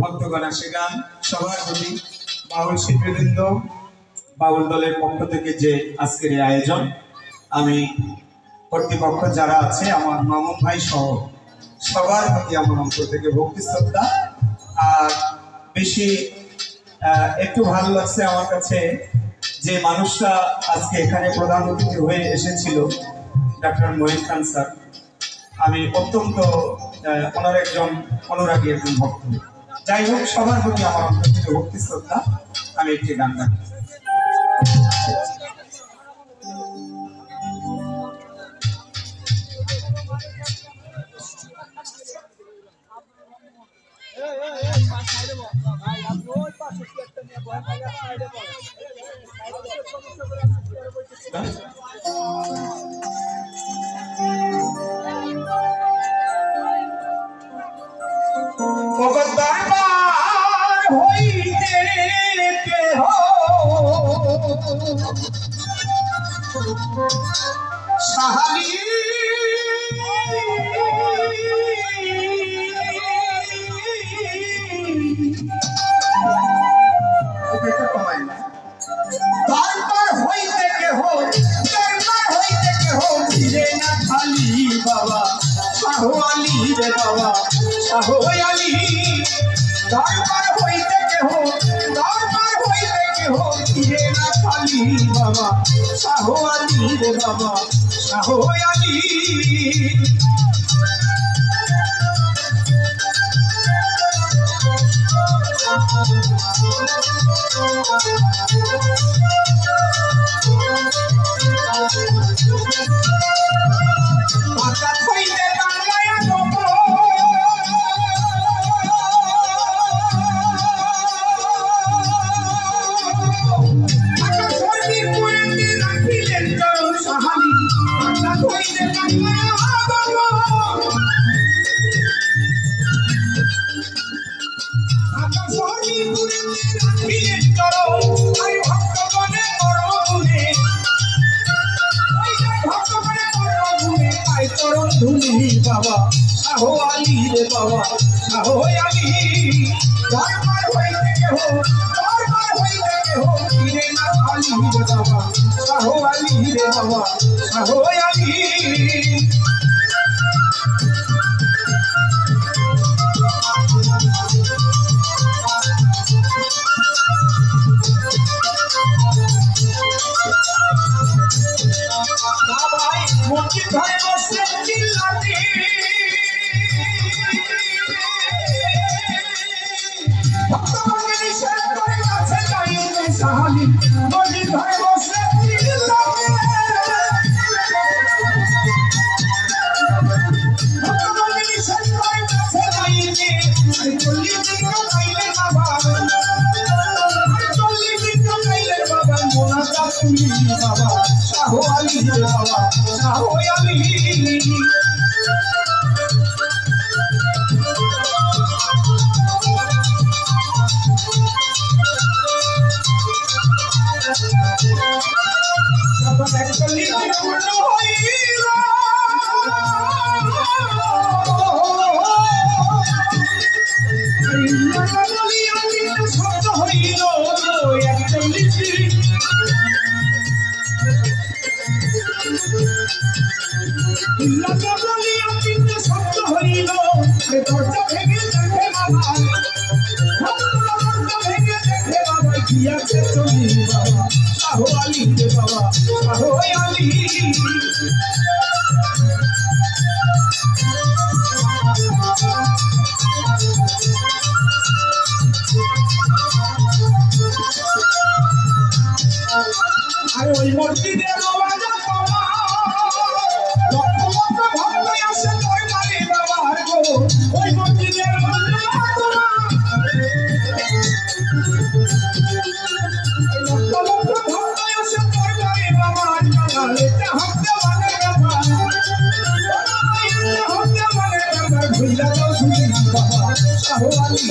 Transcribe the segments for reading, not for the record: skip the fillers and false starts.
ভক্তগণ আসে গান সবার প্রতি বাউল শিল্পীবৃন্দ বাউল দলের পক্ষ থেকে যে আজকের এই আয়োজন আমি কর্তৃপক্ষ যারা আছে আমার মামুন ভাই সহ সবার প্রতি আমার অন্তর থেকে ভক্তি শ্রদ্ধা। আর বেশি একটু ভালো লাগছে আমার কাছে যে মানুষটা আজকে এখানে প্রধান অতিথি হয়ে এসেছিল ডক্টর মঈন খান স্যার। আমি অত্যন্ত ওনার একজন অনুরাগী একজন ভক্ত। যাই হোক সবার প্রতি আমার অন্তর থেকে ভক্তি শ্রদ্ধা। আমি একটি গান গাই।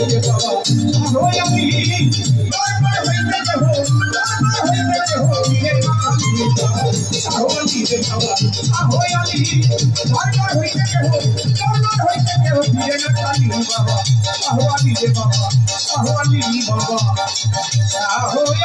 রে বাবা শাহওয়ালি দরবার হইতে দেহ রে শাহওয়ালি রে বাবা শাহওয়ালি দরবার হইতে দেহ রে খালি বাবা শাহওয়ালি রে বাবা শাহওয়ালি বাবা শাহওয়ালি